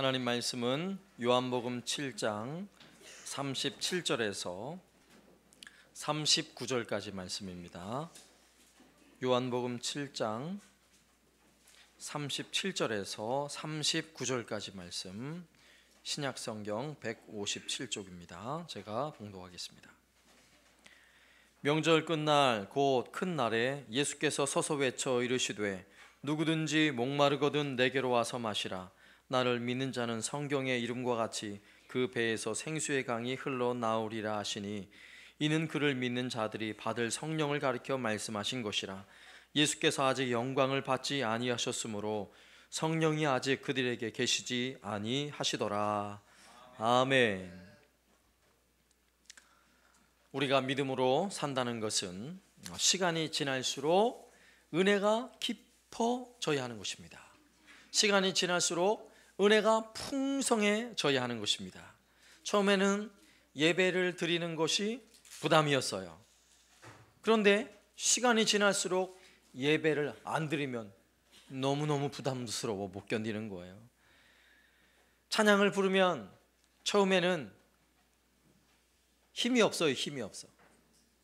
하나님 말씀은 요한복음 7장 37절에서 39절까지 말씀입니다. 요한복음 7장 37절에서 39절까지 말씀, 신약성경 157쪽입니다. 제가 봉독하겠습니다. 명절 끝날 곧 큰 날에 예수께서 서서 외쳐 이르시되 누구든지 목마르거든 내게로 와서 마시라. 나를 믿는 자는 성경의 이름과 같이 그 배에서 생수의 강이 흘러나오리라 하시니 이는 그를 믿는 자들이 받을 성령을 가리켜 말씀하신 것이라. 예수께서 아직 영광을 받지 아니하셨으므로 성령이 아직 그들에게 계시지 아니하시더라. 아멘. 우리가 믿음으로 산다는 것은 시간이 지날수록 은혜가 깊어져야 하는 것입니다. 시간이 지날수록 은혜가 풍성해져야 하는 것입니다. 처음에는 예배를 드리는 것이 부담이었어요. 그런데 시간이 지날수록 예배를 안 드리면 너무너무 부담스러워 못 견디는 거예요. 찬양을 부르면 처음에는 힘이 없어요. 힘이 없어.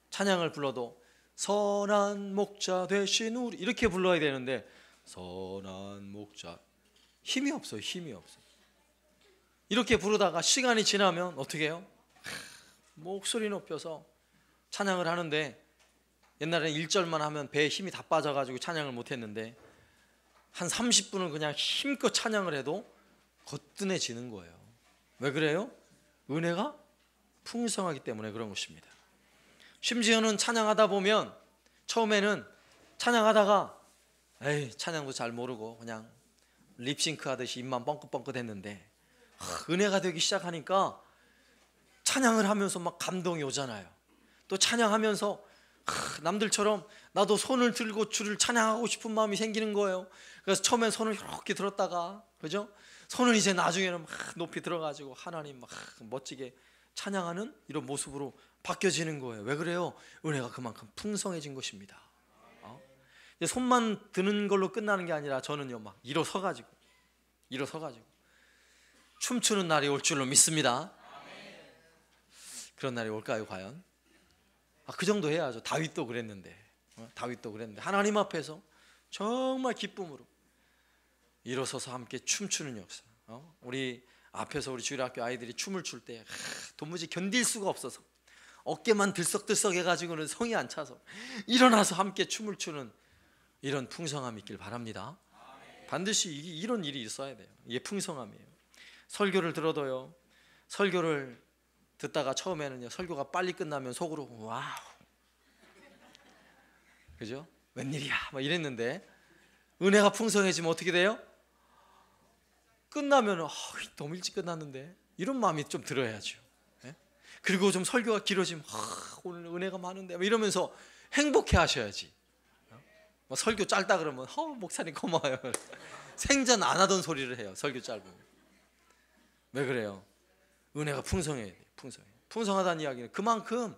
찬양을 불러도 선한 목자 되신 우리 이렇게 불러야 되는데 선한 목자 힘이 없어요. 힘이 없어요. 이렇게 부르다가 시간이 지나면 어떻게 해요? 목소리 높여서 찬양을 하는데 옛날에는 1절만 하면 배에 힘이 다 빠져가지고 찬양을 못했는데 한 30분은 그냥 힘껏 찬양을 해도 거뜬해지는 거예요. 왜 그래요? 은혜가 풍성하기 때문에 그런 것입니다. 심지어는 찬양하다 보면 처음에는 찬양하다가 에이 찬양도 잘 모르고 그냥 립싱크 하듯이 입만 뻥긋뻥긋 했는데 은혜가 되기 시작하니까 찬양을 하면서 막 감동이 오잖아요. 또 찬양하면서 남들처럼 나도 손을 들고 주를 찬양하고 싶은 마음이 생기는 거예요. 그래서 처음엔 손을 이렇게 들었다가 그죠? 손은 이제 나중에는 막 높이 들어가지고 하나님 막 멋지게 찬양하는 이런 모습으로 바뀌어지는 거예요. 왜 그래요? 은혜가 그만큼 풍성해진 것입니다. 손만 드는 걸로 끝나는 게 아니라 저는요 막 일어서가지고 춤추는 날이 올 줄로 믿습니다. 그런 날이 올까요 과연? 그 정도 해야죠. 다윗도 그랬는데 하나님 앞에서 정말 기쁨으로 일어서서 함께 춤추는 역사. 우리 앞에서 우리 주일학교 아이들이 춤을 출 때 도무지 견딜 수가 없어서 어깨만 들썩들썩 해가지고는 성이 안 차서 일어나서 함께 춤을 추는 이런 풍성함이 있길 바랍니다. 반드시 이런 일이 있어야 돼요. 이게 풍성함이에요. 설교를 들어도요, 설교를 듣다가 처음에는요 설교가 빨리 끝나면 속으로 와우 그죠? 웬일이야 막 이랬는데 은혜가 풍성해지면 어떻게 돼요? 끝나면 너무 일찍 끝났는데 이런 마음이 좀 들어야죠. 네? 그리고 좀 설교가 길어지면 오늘 은혜가 많은데 이러면서 행복해 하셔야지. 설교 짧다 그러면 목사님 고마워요. 생전 안 하던 소리를 해요. 설교 짧으면. 왜 그래요? 은혜가 풍성해야 돼요. 풍성하다는 이야기는 그만큼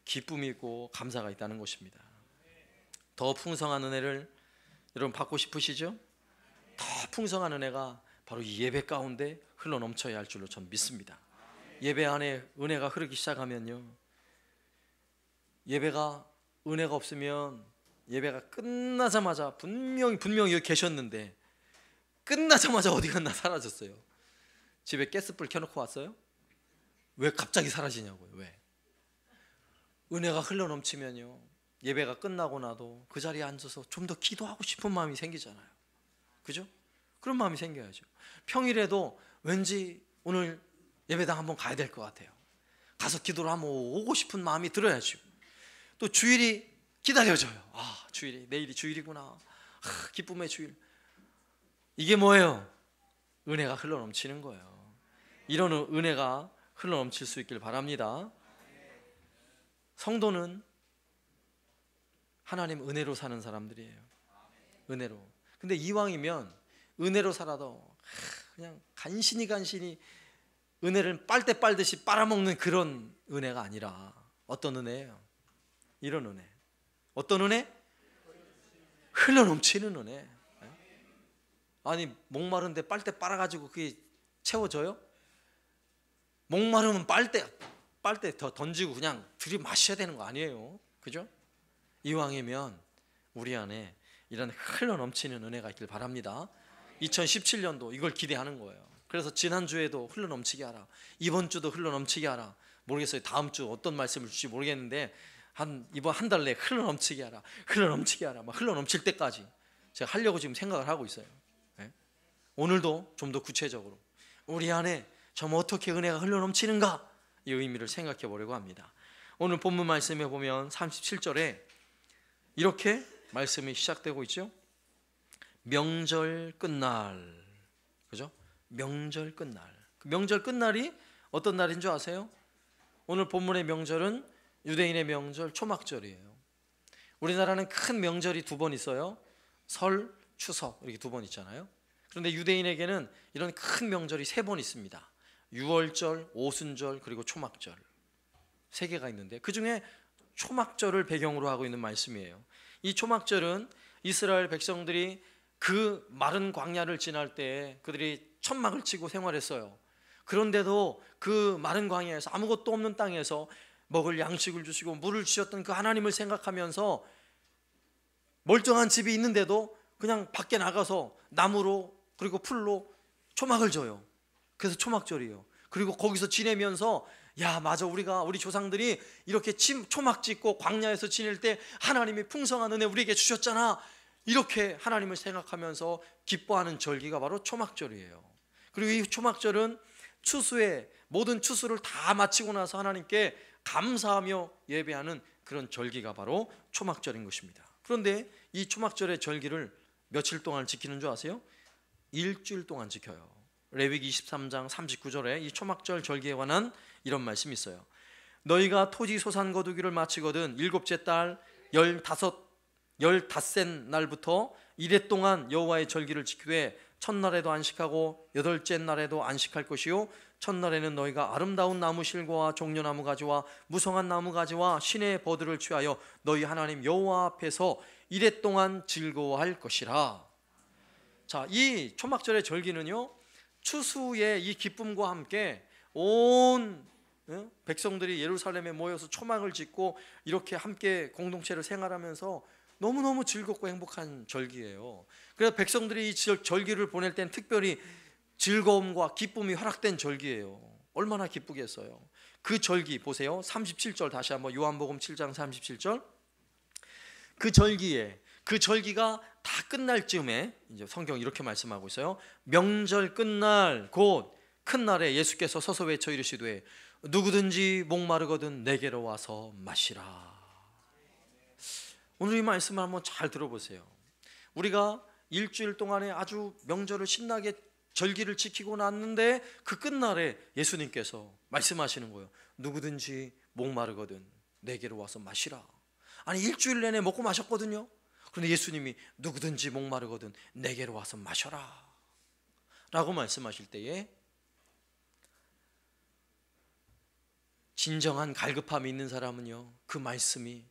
기쁨이 있고 감사가 있다는 것입니다. 더 풍성한 은혜를 여러분 받고 싶으시죠? 더 풍성한 은혜가 바로 이 예배 가운데 흘러넘쳐야 할 줄로 전 믿습니다. 예배 안에 은혜가 흐르기 시작하면요, 예배가 은혜가 없으면 예배가 끝나자마자 분명히 여기 계셨는데 끝나자마자 어디 갔나 사라졌어요. 집에 가스불 켜놓고 왔어요? 왜 갑자기 사라지냐고요. 왜? 은혜가 흘러넘치면요 예배가 끝나고 나도 그 자리에 앉아서 좀 더 기도하고 싶은 마음이 생기잖아요. 그죠? 그런 마음이 생겨야죠. 평일에도 왠지 오늘 예배당 한번 가야 될 것 같아요. 가서 기도를 한번 오고 싶은 마음이 들어야죠. 또 주일이 기다려져요. 주일이 내일이 주일이구나. 기쁨의 주일. 이게 뭐예요? 은혜가 흘러넘치는 거예요. 이런 은혜가 흘러넘칠 수 있길 바랍니다. 성도는 하나님 은혜로 사는 사람들이에요. 은혜로. 근데 이왕이면 은혜로 살아도 그냥 간신히 은혜를 빨대 빨듯이 빨아먹는 그런 은혜가 아니라 어떤 은혜예요? 이런 은혜. 어떤 은혜? 흘러넘치는 은혜. 아니 목마른데 빨대 빨아가지고 그게 채워져요? 목마르면 빨대 더 던지고 그냥 들이마셔야 되는 거 아니에요? 그죠? 이왕이면 우리 안에 이런 흘러넘치는 은혜가 있길 바랍니다. 2017년도 이걸 기대하는 거예요. 그래서 지난주에도 흘러넘치게 하라, 이번 주도 흘러넘치게 하라. 모르겠어요. 다음 주 어떤 말씀을 줄지 모르겠는데 이번 한 달 내에 흘러넘치게 하라, 흘러넘치게 하라, 막 흘러넘칠 때까지 제가 하려고 지금 생각을 하고 있어요. 네? 오늘도 좀 더 구체적으로 우리 안에 좀 어떻게 은혜가 흘러넘치는가, 이 의미를 생각해 보려고 합니다. 오늘 본문 말씀에 보면 37절에 이렇게 말씀이 시작되고 있죠. 명절 끝날, 그죠? 명절 끝날. 그 명절 끝날이 어떤 날인 줄 아세요? 오늘 본문의 명절은 유대인의 명절 초막절이에요. 우리나라는 큰 명절이 두 번 있어요. 설, 추석 이렇게 두 번 있잖아요. 그런데 유대인에게는 이런 큰 명절이 세 번 있습니다. 유월절, 오순절, 그리고 초막절, 세 개가 있는데 그 중에 초막절을 배경으로 하고 있는 말씀이에요. 이 초막절은 이스라엘 백성들이 그 마른 광야를 지날 때 그들이 천막을 치고 생활했어요. 그런데도 그 마른 광야에서 아무것도 없는 땅에서 먹을 양식을 주시고 물을 주셨던 그 하나님을 생각하면서 멀쩡한 집이 있는데도 그냥 밖에 나가서 나무로 그리고 풀로 초막을 져요. 그래서 초막절이에요. 그리고 거기서 지내면서 야 맞아, 우리 조상들이 이렇게 초막 짓고 광야에서 지낼 때 하나님이 풍성한 은혜 우리에게 주셨잖아, 이렇게 하나님을 생각하면서 기뻐하는 절기가 바로 초막절이에요. 그리고 이 초막절은 추수에 모든 추수를 다 마치고 나서 하나님께 감사하며 예배하는 그런 절기가 바로 초막절인 것입니다. 그런데 이 초막절의 절기를 며칠 동안 지키는 줄 아세요? 일주일 동안 지켜요. 레위기 23장 39절에 이 초막절 절기에 관한 이런 말씀이 있어요. 너희가 토지 소산 거두기를 마치거든 일곱째 달 15셋 날부터 이래 동안 여호와의 절기를 지키되 첫날에도 안식하고 여덟째 날에도 안식할 것이요 첫날에는 너희가 아름다운 나무 실과와 종려나무 가지와 무성한 나무 가지와 신의 버들을 취하여 너희 하나님 여호와 앞에서 이래 동안 즐거워할 것이라. 자, 이 초막절의 절기는요, 추수의 이 기쁨과 함께 온 백성들이 예루살렘에 모여서 초막을 짓고 이렇게 함께 공동체를 생활하면서 너무너무 즐겁고 행복한 절기예요. 그래서 백성들이 이 절기를 보낼 땐 특별히 즐거움과 기쁨이 허락된 절기예요. 얼마나 기쁘겠어요. 그 절기 보세요. 37절 다시 한번, 요한복음 7장 37절. 그 절기가 다 끝날 즈음에 이제 성경 이렇게 말씀하고 있어요. 명절 끝날 곧 큰 날에 예수께서 서서 외쳐 이르시되 누구든지 목마르거든 내게로 와서 마시라. 오늘 이 말씀을 한번 잘 들어보세요. 우리가 일주일 동안에 아주 명절을 신나게 절기를 지키고 났는데 그 끝날에 예수님께서 말씀하시는 거예요. 누구든지 목마르거든 내게로 와서 마시라. 아니 일주일 내내 먹고 마셨거든요. 그런데 예수님이 누구든지 목마르거든 내게로 와서 마셔라 라고 말씀하실 때에 진정한 갈급함이 있는 사람은요, 그 말씀이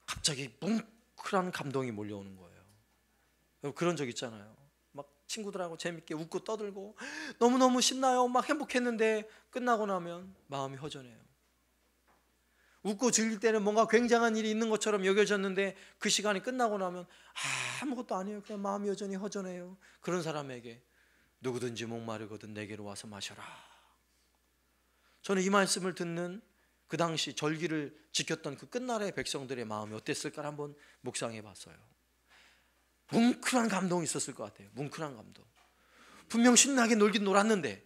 갑자기 뭉클한 감동이 몰려오는 거예요. 그런 적 있잖아요. 막 친구들하고 재밌게 웃고 떠들고 너무너무 신나요. 막 행복했는데 끝나고 나면 마음이 허전해요. 웃고 즐길 때는 뭔가 굉장한 일이 있는 것처럼 여겨졌는데 그 시간이 끝나고 나면 아무것도 아니에요. 그냥 마음이 여전히 허전해요. 그런 사람에게 누구든지 목마르거든 내게로 와서 마셔라. 저는 이 말씀을 듣는 그 당시 절기를 지켰던 그 끝날의 백성들의 마음이 어땠을까 한번 묵상해 봤어요. 뭉클한 감동이 있었을 것 같아요. 뭉클한 감동. 분명 신나게 놀긴 놀았는데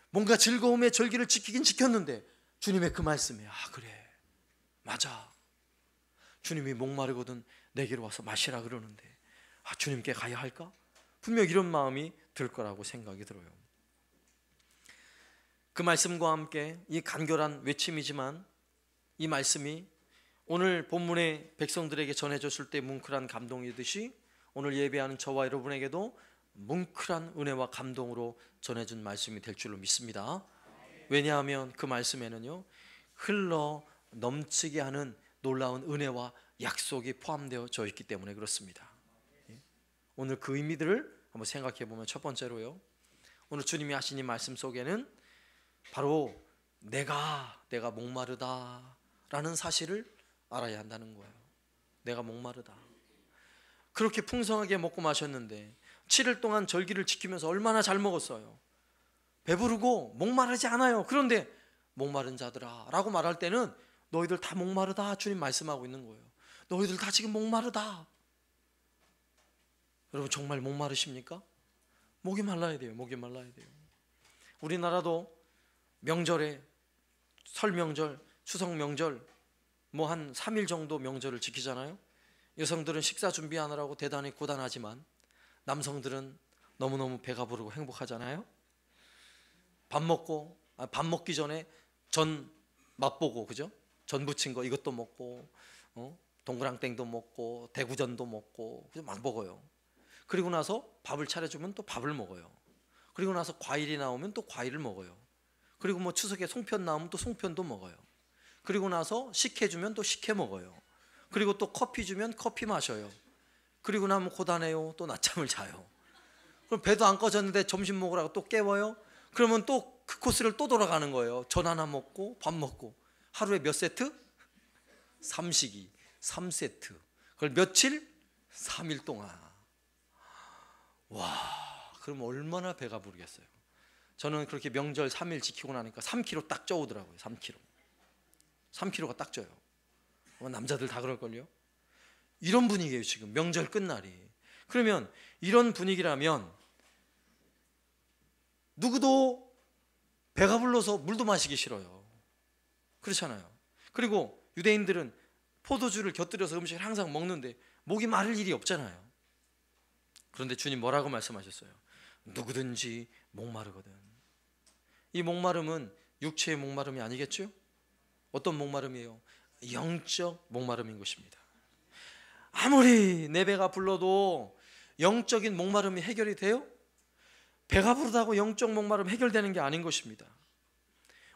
뭔가 즐거움의 절기를 지키긴 지켰는데 주님의 그 말씀에 그래 맞아, 주님이 목마르거든 내게로 와서 마시라 그러는데 주님께 가야 할까? 분명 이런 마음이 들 거라고 생각이 들어요. 그 말씀과 함께 이 간결한 외침이지만 이 말씀이 오늘 본문의 백성들에게 전해졌을 때 뭉클한 감동이듯이 오늘 예배하는 저와 여러분에게도 뭉클한 은혜와 감동으로 전해준 말씀이 될 줄로 믿습니다. 왜냐하면 그 말씀에는요, 흘러 넘치게 하는 놀라운 은혜와 약속이 포함되어져 있기 때문에 그렇습니다. 오늘 그 의미들을 한번 생각해 보면 첫 번째로요, 오늘 주님이 하신 이 말씀 속에는 바로 내가 목마르다라는 사실을 알아야 한다는 거예요. 내가 목마르다. 그렇게 풍성하게 먹고 마셨는데 7일 동안 절기를 지키면서 얼마나 잘 먹었어요. 배부르고 목마르지 않아요. 그런데 목마른 자들아 라고 말할 때는 너희들 다 목마르다 주님 말씀하고 있는 거예요. 너희들 다 지금 목마르다. 여러분 정말 목마르십니까? 목이 말라야 돼요. 목이 말라야 돼요. 우리나라도 명절에 설 명절, 추석 명절 뭐 한 3일 정도 명절을 지키잖아요. 여성들은 식사 준비하느라고 대단히 고단하지만 남성들은 너무너무 배가 부르고 행복하잖아요. 밥 먹기 전에 전 맛보고, 그죠? 전 부친 거 이것도 먹고, 동그랑땡도 먹고, 대구전도 먹고, 막 먹어요. 그리고 나서 밥을 차려주면 또 밥을 먹어요. 그리고 나서 과일이 나오면 또 과일을 먹어요. 그리고 뭐 추석에 송편 나오면 또 송편도 먹어요. 그리고 나서 식혜 주면 또 식혜 먹어요. 그리고 또 커피 주면 커피 마셔요. 그리고 나면 고단해요. 또 낮잠을 자요. 그럼 배도 안 꺼졌는데 점심 먹으라고 또 깨워요. 그러면 또 그 코스를 또 돌아가는 거예요. 전 하나 먹고 밥 먹고. 하루에 몇 세트? 3식이 3세트. 그걸 며칠? 3일 동안. 와, 그럼 얼마나 배가 부르겠어요. 저는 그렇게 명절 3일 지키고 나니까 3kg 딱 쪄오더라고요. 3kg가 딱 쪄요. 남자들 다 그럴걸요. 이런 분위기예요 지금 명절 끝날이. 그러면 이런 분위기라면 누구도 배가 불러서 물도 마시기 싫어요. 그렇잖아요. 그리고 유대인들은 포도주를 곁들여서 음식을 항상 먹는데 목이 마를 일이 없잖아요. 그런데 주님 뭐라고 말씀하셨어요? 누구든지 목마르거든. 이 목마름은 육체의 목마름이 아니겠죠? 어떤 목마름이에요? 영적 목마름인 것입니다. 아무리 내 배가 불러도 영적인 목마름이 해결이 돼요? 배가 부르다고 영적 목마름 해결되는 게 아닌 것입니다.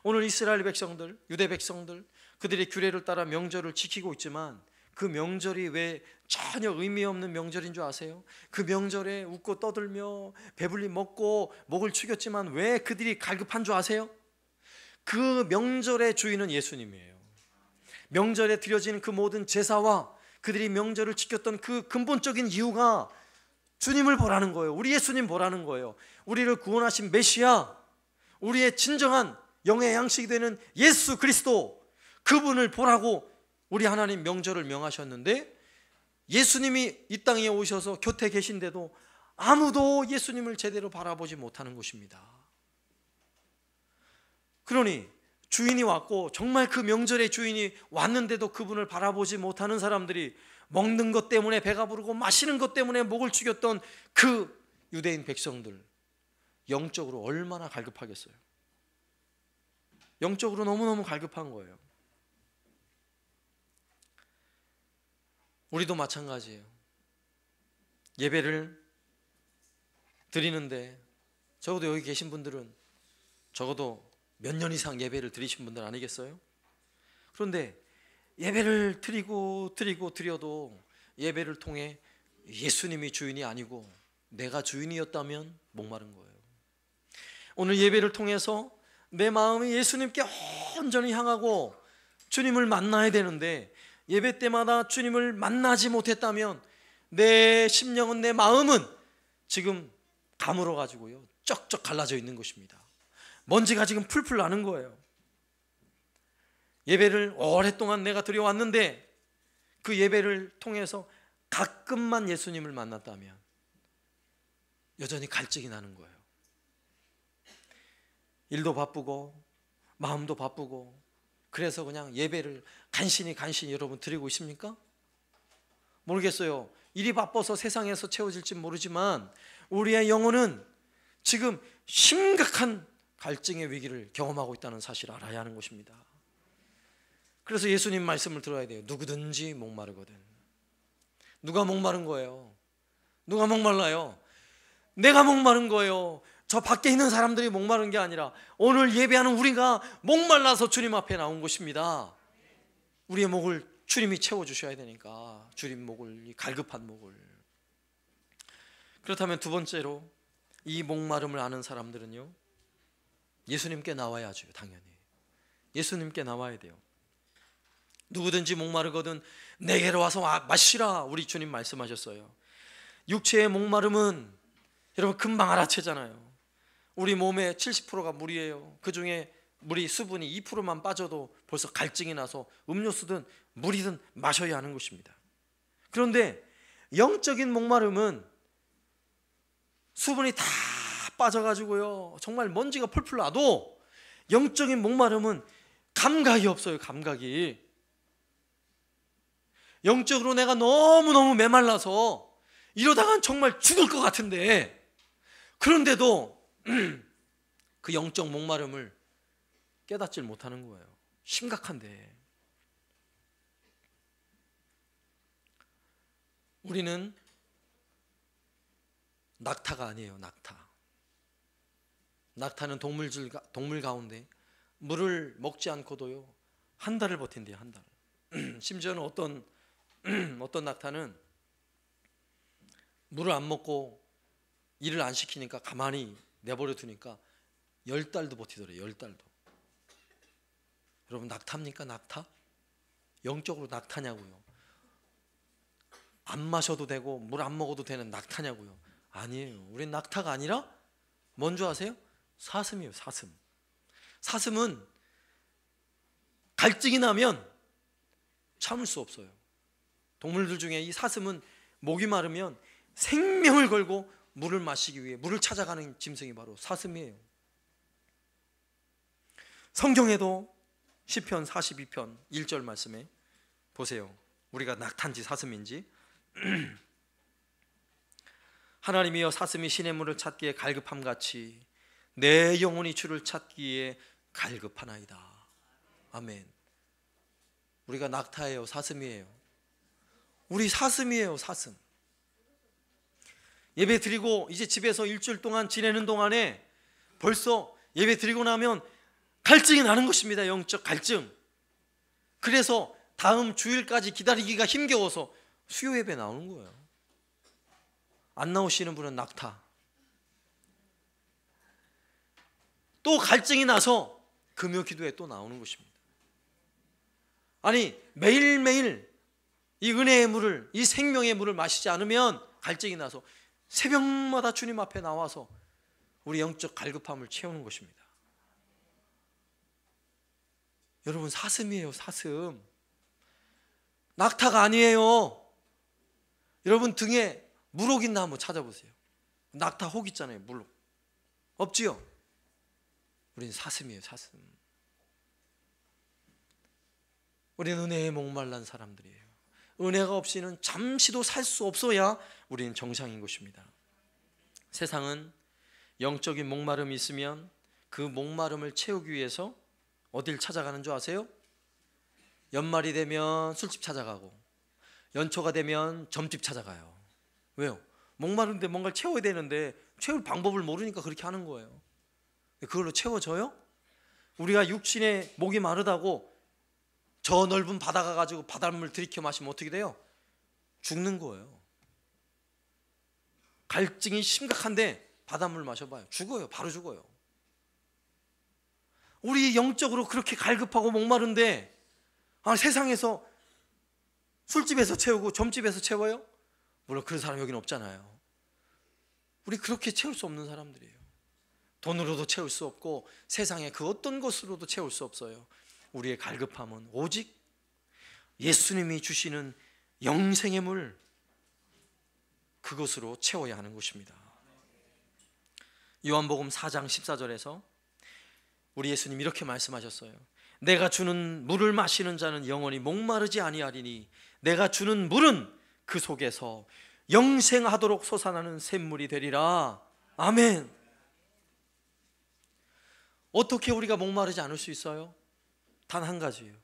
오늘 이스라엘 백성들, 유대 백성들, 그들의 규례를 따라 명절을 지키고 있지만 그 명절이 왜 전혀 의미 없는 명절인 줄 아세요? 그 명절에 웃고 떠들며 배불리 먹고 목을 축였지만 왜 그들이 갈급한 줄 아세요? 그 명절의 주인은 예수님이에요. 명절에 드려지는 그 모든 제사와 그들이 명절을 지켰던 그 근본적인 이유가 주님을 보라는 거예요. 우리 예수님 보라는 거예요. 우리를 구원하신 메시아, 우리의 진정한 영의 양식이 되는 예수 그리스도, 그분을 보라고 우리 하나님 명절을 명하셨는데 예수님이 이 땅에 오셔서 곁에 계신데도 아무도 예수님을 제대로 바라보지 못하는 것입니다. 그러니 주인이 왔고 정말 그 명절의 주인이 왔는데도 그분을 바라보지 못하는 사람들이 먹는 것 때문에 배가 부르고 마시는 것 때문에 목을 축였던 그 유대인 백성들, 영적으로 얼마나 갈급하겠어요. 영적으로 너무너무 갈급한 거예요. 우리도 마찬가지예요. 예배를 드리는데 적어도 여기 계신 분들은 적어도 몇 년 이상 예배를 드리신 분들 아니겠어요? 그런데 예배를 드려도 예배를 통해 예수님이 주인이 아니고 내가 주인이었다면 목마른 거예요. 오늘 예배를 통해서 내 마음이 예수님께 온전히 향하고 주님을 만나야 되는데 예배 때마다 주님을 만나지 못했다면 내 심령은, 내 마음은 지금 가물어 가지고요 쩍쩍 갈라져 있는 것입니다. 먼지가 지금 풀풀 나는 거예요. 예배를 오랫동안 내가 드려왔는데 그 예배를 통해서 가끔만 예수님을 만났다면 여전히 갈증이 나는 거예요. 일도 바쁘고 마음도 바쁘고 그래서 그냥 예배를 간신히 여러분 드리고 있습니까? 모르겠어요. 일이 바빠서 세상에서 채워질지 모르지만 우리의 영혼은 지금 심각한 갈증의 위기를 경험하고 있다는 사실을 알아야 하는 것입니다. 그래서 예수님 말씀을 들어야 돼요. 누구든지 목마르거든. 누가 목마른 거예요? 누가 목말라요? 내가 목마른 거예요. 저 밖에 있는 사람들이 목마른 게 아니라 오늘 예배하는 우리가 목말라서 주님 앞에 나온 것입니다. 우리의 목을 주님이 채워주셔야 되니까, 주님 목을, 이 갈급한 목을. 그렇다면 두 번째로 이 목마름을 아는 사람들은요, 예수님께 나와야죠. 당연히 예수님께 나와야 돼요. 누구든지 목마르거든 내게로 와서 마시라, 우리 주님 말씀하셨어요. 육체의 목마름은 여러분 금방 알아채잖아요. 우리 몸의 70%가 물이에요. 그 중에 물이 수분이 2%만 빠져도 벌써 갈증이 나서 음료수든 물이든 마셔야 하는 것입니다. 그런데 영적인 목마름은 수분이 다 빠져가지고요, 정말 먼지가 펄펄 나도 영적인 목마름은 감각이 없어요. 감각이. 영적으로 내가 너무너무 메말라서 이러다간 정말 죽을 것 같은데, 그런데도 그 영적 목마름을 깨닫질 못하는 거예요. 심각한데. 우리는 낙타가 아니에요. 낙타는 동물 가운데 물을 먹지 않고도요, 한 달을 버틴대요. 한 달. 심지어는 어떤 낙타는 물을 안 먹고 일을 안 시키니까 가만히 내버려 두니까 10달도 버티더래요. 10달도. 여러분, 낙타입니까? 낙타? 영적으로 낙타냐고요? 안 마셔도 되고 물 안 먹어도 되는 낙타냐고요? 아니에요. 우린 낙타가 아니라 뭔지 아세요? 사슴이에요. 사슴은 갈증이 나면 참을 수 없어요. 동물들 중에 이 사슴은 목이 마르면 생명을 걸고 물을 마시기 위해 물을 찾아가는 짐승이 바로 사슴이에요. 성경에도 시편 42편 1절 말씀에 보세요. 우리가 낙타인지 사슴인지. 하나님이여, 사슴이 시냇물을 찾기에 갈급함같이 내 영혼이 주를 찾기에 갈급하나이다. 아멘. 우리가 낙타예요? 사슴이에요? 우리 사슴이에요. 사슴. 예배 드리고 이제 집에서 일주일 동안 지내는 동안에 벌써 예배 드리고 나면 갈증이 나는 것입니다. 영적 갈증. 그래서 다음 주일까지 기다리기가 힘겨워서 수요 예배 나오는 거예요. 안 나오시는 분은 낙타. 또 갈증이 나서 금요 기도에 또 나오는 것입니다. 아니, 매일매일 이 은혜의 물을, 이 생명의 물을 마시지 않으면 갈증이 나서 새벽마다 주님 앞에 나와서 우리 영적 갈급함을 채우는 것입니다. 여러분, 사슴이에요. 사슴. 낙타가 아니에요. 여러분 등에 물혹 있나 한번 찾아보세요. 낙타 혹 있잖아요. 물혹. 없지요? 우리는 사슴이에요. 사슴. 우리는 은혜에 목말란 사람들이에요. 은혜가 없이는 잠시도 살 수 없어야 우리는 정상인 것입니다. 세상은 영적인 목마름이 있으면 그 목마름을 채우기 위해서 어딜 찾아가는 줄 아세요? 연말이 되면 술집 찾아가고 연초가 되면 점집 찾아가요. 왜요? 목마른데 뭔가를 채워야 되는데 채울 방법을 모르니까 그렇게 하는 거예요. 그걸로 채워져요? 우리가 육신에 목이 마르다고 저 넓은 바다 가가지고 바닷물 들이켜 마시면 어떻게 돼요? 죽는 거예요. 갈증이 심각한데 바닷물 마셔봐요. 죽어요. 바로 죽어요. 우리 영적으로 그렇게 갈급하고 목마른데 세상에서 술집에서 채우고 점집에서 채워요? 물론 그런 사람 여기는 없잖아요. 우리 그렇게 채울 수 없는 사람들이에요. 돈으로도 채울 수 없고 세상에 그 어떤 것으로도 채울 수 없어요. 우리의 갈급함은 오직 예수님이 주시는 영생의 물, 그것으로 채워야 하는 것입니다. 요한복음 4장 14절에서 우리 예수님 이렇게 말씀하셨어요. 내가 주는 물을 마시는 자는 영원히 목마르지 아니하리니 내가 주는 물은 그 속에서 영생하도록 솟아나는 샘물이 되리라. 아멘. 어떻게 우리가 목마르지 않을 수 있어요? 단 한 가지예요.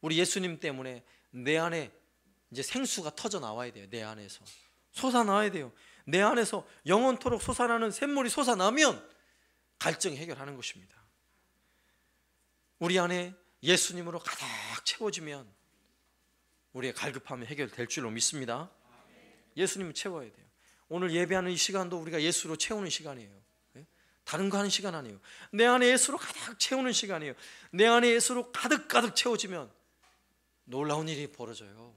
우리 예수님 때문에 내 안에 이제 생수가 터져 나와야 돼요. 내 안에서 솟아나와야 돼요. 내 안에서 영원토록 솟아나는 샘물이 솟아나면 갈증 해결하는 것입니다. 우리 안에 예수님으로 가득 채워지면 우리의 갈급함이 해결될 줄로 믿습니다. 예수님을 채워야 돼요. 오늘 예배하는 이 시간도 우리가 예수로 채우는 시간이에요. 다른 거 하는 시간 아니에요. 내 안에 예수로 가득 채우는 시간이에요. 내 안에 예수로 가득 채워지면 놀라운 일이 벌어져요.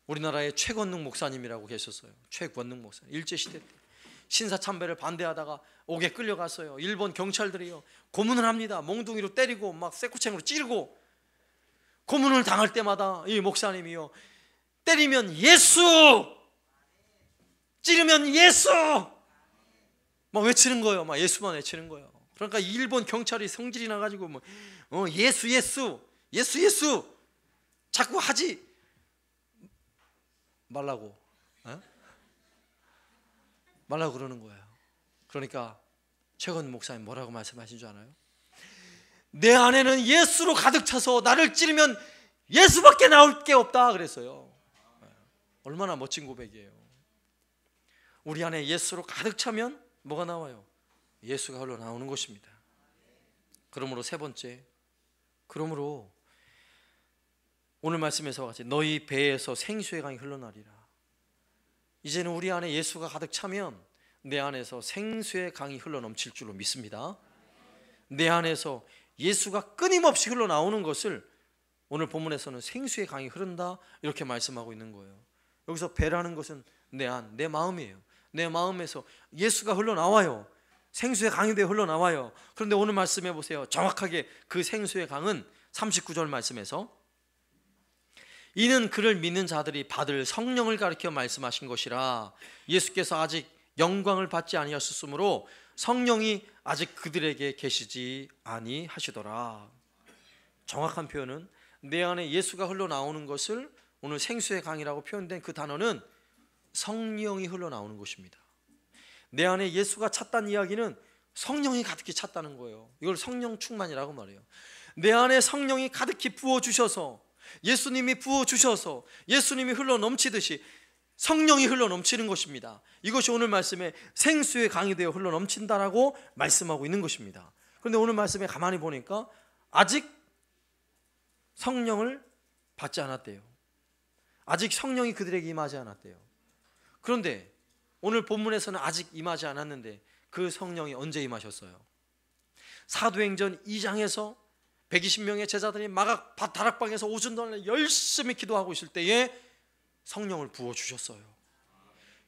우리나라에 최권능 목사님이라고 계셨어요. 최권능 목사님. 일제시대 때 신사참배를 반대하다가 옥에 끌려갔어요. 일본 경찰들이요, 고문을 합니다. 몽둥이로 때리고 막 쇠꼬챙으로 찌르고, 고문을 당할 때마다 이 목사님이요, 때리면 예수, 찌르면 예수 막 외치는 거예요. 막 예수만 외치는 거예요. 그러니까 일본 경찰이 성질이 나가지고 뭐 예수 자꾸 하지 말라고 말라고 그러는 거예요. 그러니까 최건 목사님 뭐라고 말씀하신 줄 알아요? 내 안에는 예수로 가득 차서 나를 찌르면 예수밖에 나올 게 없다 그랬어요. 얼마나 멋진 고백이에요. 우리 안에 예수로 가득 차면 뭐가 나와요? 예수가 흘러나오는 것입니다. 그러므로 세 번째, 그러므로 오늘 말씀에서 같이 너희 배에서 생수의 강이 흘러나리라. 이제는 우리 안에 예수가 가득 차면 내 안에서 생수의 강이 흘러넘칠 줄로 믿습니다. 내 안에서 예수가 끊임없이 흘러나오는 것을 오늘 본문에서는 생수의 강이 흐른다 이렇게 말씀하고 있는 거예요. 여기서 배라는 것은 내 안, 내 마음이에요. 내 마음에서 예수가 흘러나와요. 생수의 강이 되어 흘러나와요. 그런데 오늘 말씀해 보세요. 정확하게 그 생수의 강은 39절 말씀에서 이는 그를 믿는 자들이 받을 성령을 가리켜 말씀하신 것이라. 예수께서 아직 영광을 받지 아니하셨으므로 성령이 아직 그들에게 계시지 아니하시더라. 정확한 표현은 내 안에 예수가 흘러나오는 것을 오늘 생수의 강이라고 표현된 그 단어는 성령이 흘러나오는 것입니다. 내 안에 예수가 찼다는 이야기는 성령이 가득히 찼다는 거예요. 이걸 성령 충만이라고 말해요. 내 안에 성령이 가득히 부어주셔서, 예수님이 부어주셔서 예수님이 흘러넘치듯이 성령이 흘러넘치는 것입니다. 이것이 오늘 말씀에 생수의 강이 되어 흘러넘친다라고 말씀하고 있는 것입니다. 그런데 오늘 말씀에 가만히 보니까 아직 성령을 받지 않았대요. 아직 성령이 그들에게 임하지 않았대요. 그런데 오늘 본문에서는 아직 임하지 않았는데 그 성령이 언제 임하셨어요? 사도행전 2장에서 120명의 제자들이 마각 다락방에서 오전 동안 열심히 기도하고 있을 때에 성령을 부어주셨어요.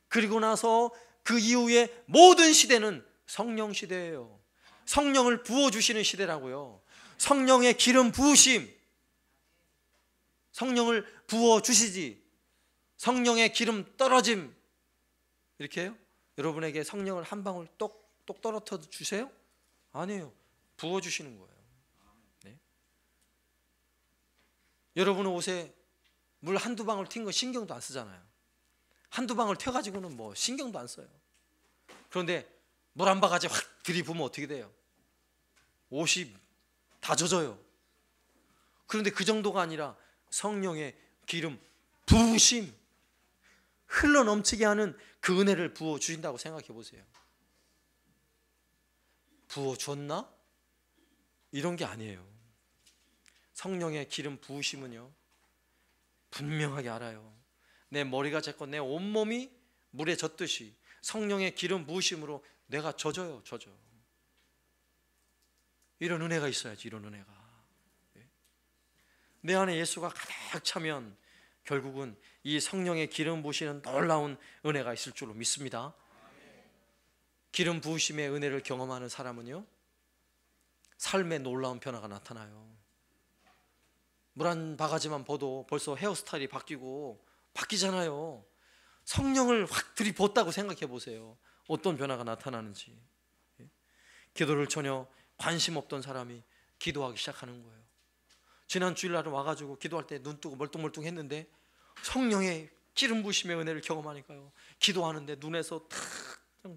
그리고 나서 그 이후에 모든 시대는 성령 시대예요. 성령을 부어주시는 시대라고요. 성령의 기름 부으심, 성령을 부어주시지 성령의 기름 떨어짐 이렇게 해요? 여러분에게 성령을 한 방울 똑 떨어져 주세요? 아니에요. 부어주시는 거예요. 네? 여러분 옷에 물 한두 방울 튄 거 신경도 안 쓰잖아요. 한두 방울 튀어가지고는 뭐 신경도 안 써요. 그런데 물 한 바가지 확 들이부으면 어떻게 돼요? 옷이 다 젖어요. 그런데 그 정도가 아니라 성령의 기름 부으심, 흘러넘치게 하는 그 은혜를 부어주신다고 생각해 보세요. 부어줬나? 이런 게 아니에요. 성령의 기름 부으심은요, 분명하게 알아요. 내 머리가 젖고 내 온몸이 물에 젖듯이 성령의 기름 부으심으로 내가 젖어요. 이런 은혜가 있어야지. 이런 은혜가 내 안에 예수가 가득 차면 결국은 이 성령의 기름 부으시는 놀라운 은혜가 있을 줄로 믿습니다. 기름 부으심의 은혜를 경험하는 사람은요, 삶에 놀라운 변화가 나타나요. 물 한 바가지만 봐도 벌써 헤어스타일이 바뀌잖아요. 성령을 확 들이붓다고 생각해 보세요. 어떤 변화가 나타나는지. 기도를 전혀 관심 없던 사람이 기도하기 시작하는 거예요. 지난 주일날은 와가지고 기도할 때 눈 뜨고 멀뚱멀뚱 했는데 성령의 기름 부으심의 은혜를 경험하니까요, 기도하는데 눈에서 탁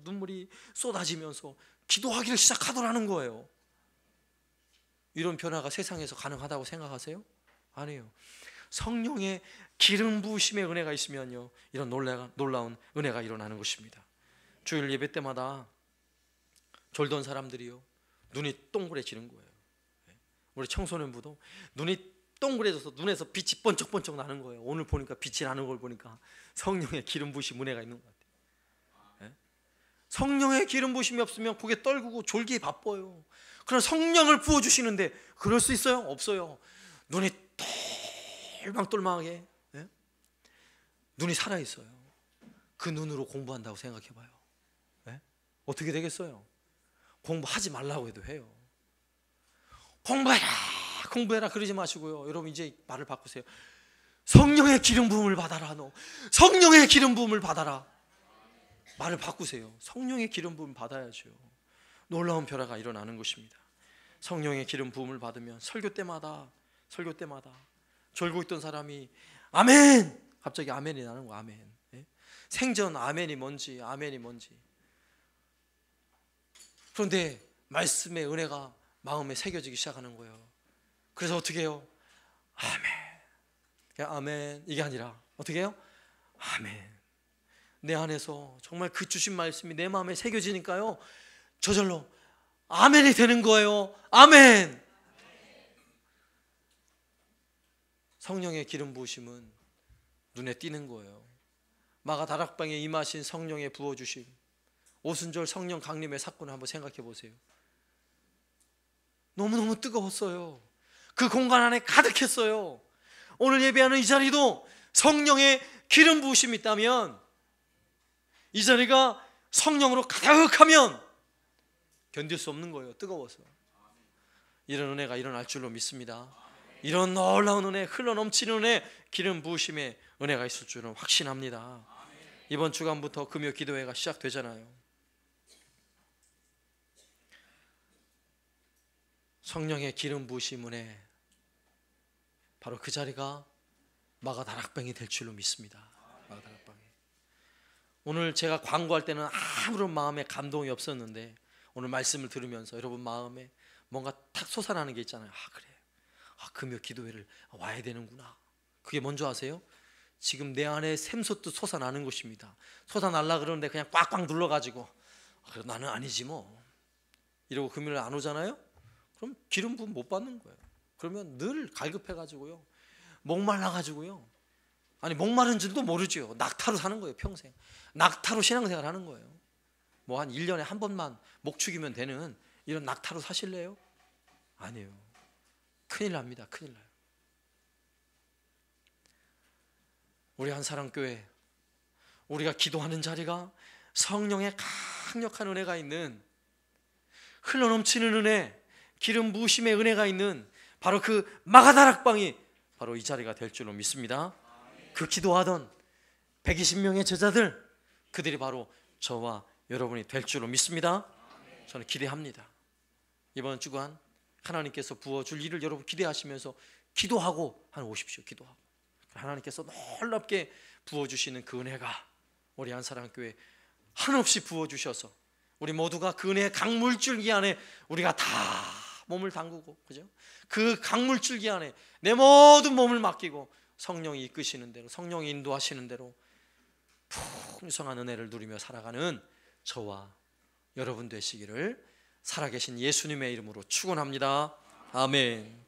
눈물이 쏟아지면서 기도하기를 시작하더라는 거예요. 이런 변화가 세상에서 가능하다고 생각하세요? 아니에요. 성령의 기름 부으심의 은혜가 있으면요, 이런 놀라운 은혜가 일어나는 것입니다. 주일 예배 때마다 졸던 사람들이요, 눈이 동그래지는 거예요. 우리 청소년부도 눈이 동그래져서 눈에서 빛이 번쩍번쩍 나는 거예요. 오늘 보니까 빛이 나는 걸 보니까 성령의 기름 부으심 은혜가 있는 것 같아요. 예? 성령의 기름 부으심이 없으면 고개 떨구고 졸기에 바빠요. 그러나 성령을 부어주시는데 그럴 수 있어요? 없어요. 눈이 똘망똘망하게, 예? 눈이 살아있어요. 그 눈으로 공부한다고 생각해봐요. 예? 어떻게 되겠어요? 공부하지 말라고 해도 해요. 공부해라 그러지 마시고요. 여러분 이제 말을 바꾸세요. 성령의 기름 부음을 받아라. 너 성령의 기름 부음을 받아라. 말을 바꾸세요. 성령의 기름 부음 받아야죠. 놀라운 변화가 일어나는 것입니다. 성령의 기름 부음을 받으면 설교 때마다 졸고 있던 사람이 아멘, 갑자기 아멘이 나는 거야. 아멘. 예? 생전 아멘이 뭔지 그런데 말씀의 은혜가 마음에 새겨지기 시작하는 거예요. 그래서 어떻게 해요? 아멘. 그냥 아멘 이게 아니라 어떻게 해요? 아멘. 내 안에서 정말 그 주신 말씀이 내 마음에 새겨지니까요, 저절로 아멘이 되는 거예요. 아멘. 성령의 기름 부으심은 눈에 띄는 거예요. 마가 다락방에 임하신 성령의 부어주심, 오순절 성령 강림의 사건을 한번 생각해 보세요. 너무너무 뜨거웠어요. 그 공간 안에 가득했어요. 오늘 예배하는 이 자리도 성령의 기름 부으심이 있다면, 이 자리가 성령으로 가득하면 견딜 수 없는 거예요. 뜨거워서. 이런 은혜가 일어날 줄로 믿습니다. 이런 놀라운 은혜, 흘러넘치는 은혜, 기름 부으심의 은혜가 있을 줄은 확신합니다. 이번 주간부터 금요 기도회가 시작되잖아요. 성령의 기름 부으심 은혜, 바로 그 자리가 마가 다락방이 될 줄로 믿습니다. 마가 다락방이. 오늘 제가 광고할 때는 아무런 마음에 감동이 없었는데 오늘 말씀을 들으면서 여러분 마음에 뭔가 탁 솟아나는 게 있잖아요. 그래, 금요 기도회를 와야 되는구나. 그게 뭔지 아세요? 지금 내 안에 샘솟듯 솟아나는 것입니다. 솟아날라 그러는데 그냥 꽉꽉 눌러가지고 나는 아니지 뭐 이러고 금요일 안 오잖아요. 그럼 기름 부음 못 받는 거예요. 그러면 늘 갈급해가지고요, 목말라가지고요, 아니 목마른 줄도 모르죠. 낙타로 사는 거예요. 평생 낙타로 신앙생활 하는 거예요. 뭐 한 1년에 한 번만 목 축이면 되는 이런 낙타로 사실래요? 아니에요. 큰일 납니다. 큰일 나요. 우리 한사랑교회, 우리가 기도하는 자리가 성령의 강력한 은혜가 있는, 흘러넘치는 은혜, 기름 부으심의 은혜가 있는 바로 그 마가다락방이 바로 이 자리가 될 줄로 믿습니다. 그 기도하던 120명의 제자들, 그들이 바로 저와 여러분이 될 줄로 믿습니다. 저는 기대합니다. 이번 주간 하나님께서 부어줄 일을 여러분 기대하시면서 기도하고 오십시오. 기도하고 하나님께서 놀랍게 부어주시는 그 은혜가 우리 한사랑교회 한없이 부어주셔서 우리 모두가 그 은혜의 강물줄기 안에 우리가 다 몸을 담그고, 그죠? 그 강물줄기 안에 내 모든 몸을 맡기고 성령이 이끄시는 대로, 성령이 인도하시는 대로 풍성한 은혜를 누리며 살아가는 저와 여러분 되시기를 살아계신 예수님의 이름으로 축원합니다. 아멘.